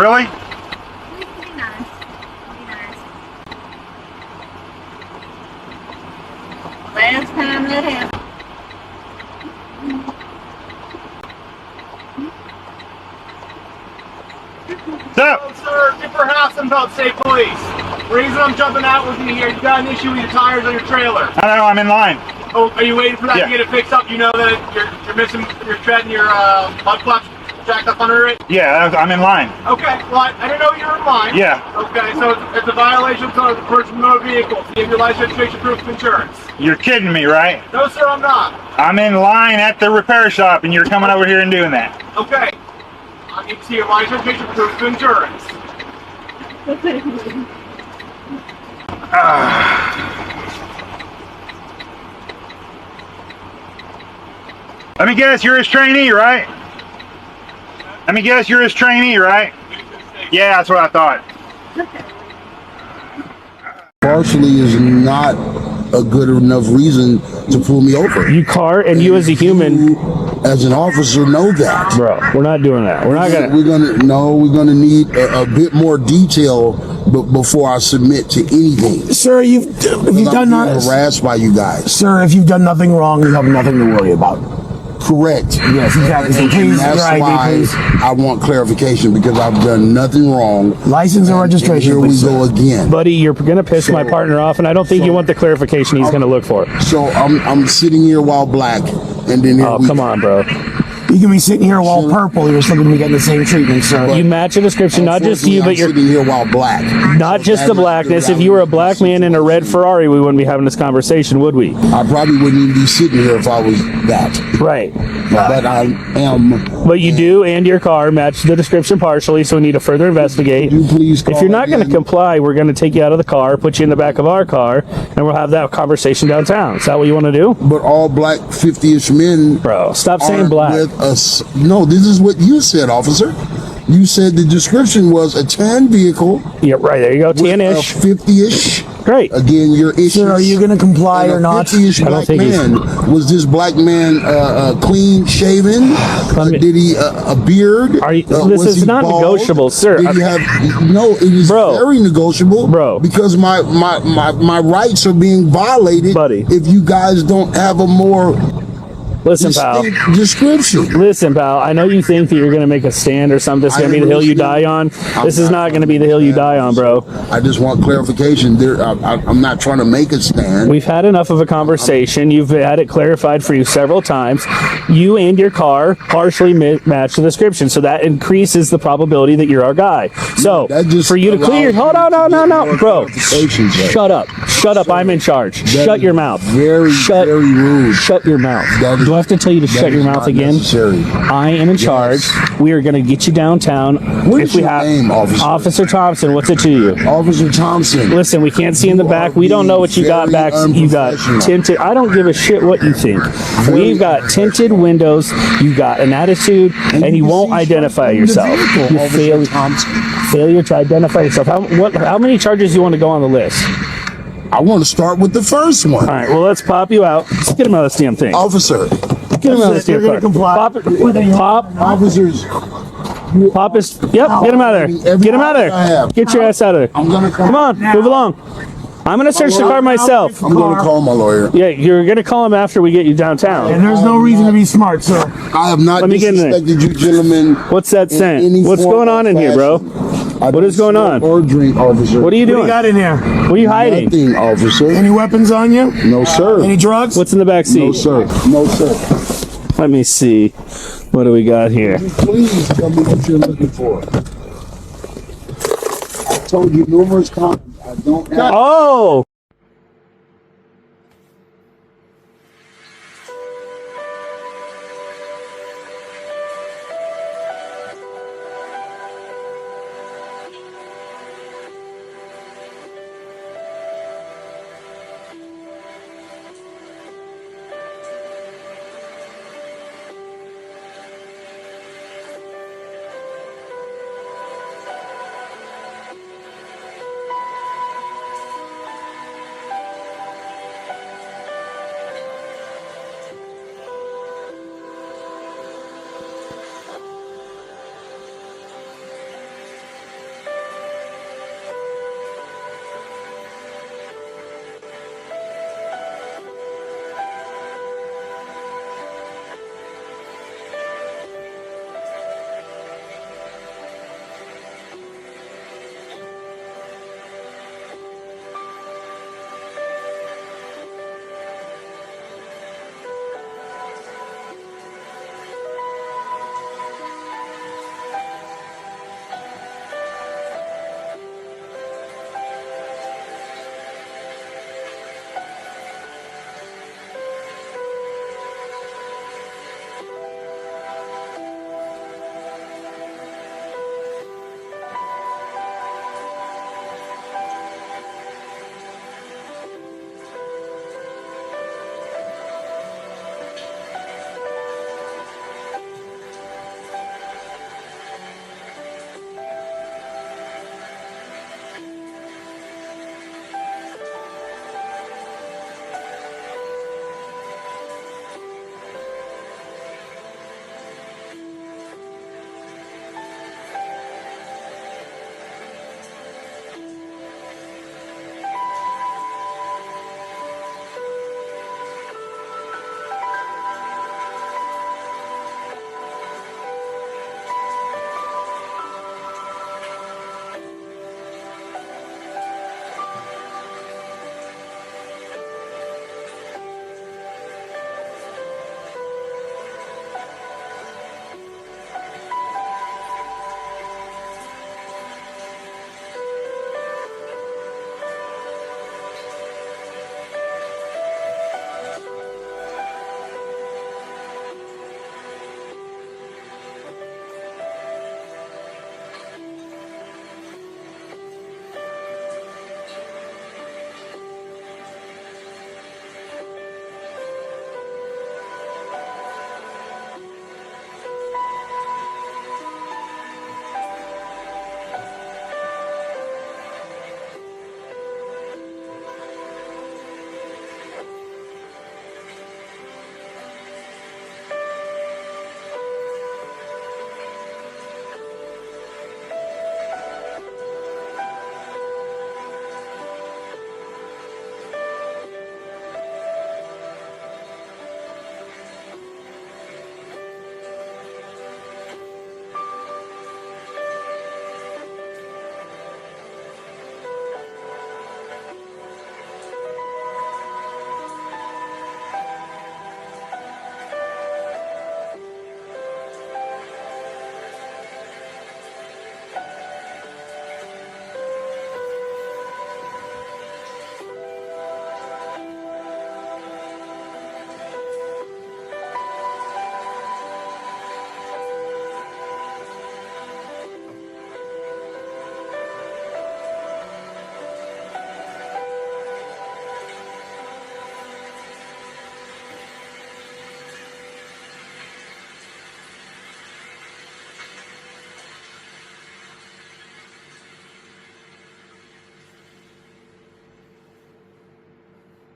Really? Be nice. Be nice. Last time that happened. So, Sir, different house and boat, state police. The reason I'm jumping out with you here, you got an issue with your tires on your trailer. I don't know, I'm in line. Oh, are you waiting for that Yeah. to get it fixed up? You know that you're missing, you're treading your mud flaps jacked up under it? Yeah, I'm in line. Okay, well, I didn't know you were in line. Yeah. Okay, so it's a violation of the personal motor vehicle. You have your license, registration, proof of insurance. You're kidding me, right? No, sir, I'm not. I'm in line at the repair shop and you're coming over here and doing that. Okay. I need to see your license, registration, proof of insurance. Let me guess, you're his trainee, right? Let me guess, you're his trainee, right? Yeah, that's what I thought. Partially is not a good enough reason to pull me over. You car and you as a human, You, as an officer, know that. bro. We're not doing that. We're not gonna. We're gonna need a bit more detail before I submit to anything. Sir, if you've done I'm being not, harassed by you guys. sir, if you've done nothing wrong, you have nothing to worry about. Correct. Yes, exactly. So please, That's your ID, why please. I want clarification because I've done nothing wrong. License and registration, Here we please, go again. Buddy, you're gonna piss my partner off, and I don't think you want the clarification he's gonna look for. So I'm sitting here while black, and then here Oh, we come on, bro. You can be sitting here while purple. You're still going to be getting the same treatment, sir. You match the description, not just you, but I'm sitting here while black. not just the blackness. If you were a black man in a red Ferrari, we wouldn't be having this conversation, would we? I probably wouldn't even be sitting here if I was that. Right. But I am. But you do, and your car match the description partially, so we need to further investigate. You please call If you're not going to again. comply, we're going to take you out of the car, put you in the back of our car, and we'll have that conversation downtown. Is that what you want to do? But all black 50-ish men. Bro, stop saying aren't black. With us. No, this is what you said, officer. You said the description was a tan vehicle. Yeah, right, there you go, with a 10-ish. 50-ish. Great. Again, your issue. Sir, are you going to comply or not? 50-ish I don't black think he's- man. Was this black man clean shaven? me- Did he a beard? Are you- this was is he not bald? negotiable, sir. Did he have? No, it is Bro. very negotiable, Bro. Because my rights are being violated, Buddy. If you guys don't have a more Listen, pal. distinct description. Listen, pal. I know you think that you're going to make a stand or something. This is going to be the hill you die on. This is not going to be the hill you die on, bro. I just want clarification. I'm not trying to make a stand. We've had enough of a conversation. You've had it clarified for you several times. You and your car partially match the description, so that increases the probability that you're our guy. So, That just for you to clear, hold allows on, you to no, get more bro. clarification, Jay. Shut up. Shut up. I'm in charge. That Shut is your mouth. Very, Shut, very rude. Shut your mouth. That is- Do I have to tell you to that shut your is mouth not again? necessary. I am in charge. We are going to get you downtown. What is your name, officer? Officer Thompson, what's it to you? Officer Thompson. Listen, we can't see in the You back. are We don't know what you got being back. very You got unprofessional. tinted. I don't give a shit what you think. We've got tinted windows. You got an attitude, and you won't identify yourself. You failure to identify yourself. How many charges you want to go on the list? I want to start with the first one. All right. Well, let's pop you out. Let's get him out of this damn thing. Officer. Get him out of this damn You're gonna thing. comply. Pop. Officers. Pop his. Yep. Get him out of there. Get him out of I there. have. Get your ass out of there. I'm going to Come on. Move along. I'm gonna search the car myself. I'm going to call my lawyer. Yeah, you're gonna call him after we get you downtown. And there's no reason to be smart, sir. I have not Let me get in there. disrespected you gentlemen. What's that in saying? any What's form going on or in here, bro? fashion. I What is don't going on? smoke or drink, officer. What are you What do doing? you got in here? What are you hiding? Nothing, officer. Any weapons on you? No, sir. Any drugs? What's in the back seat? No, sir. No, sir. Let me see. What do we got here? Please tell me what you're looking for. I told you numerous times. I don't have. Oh,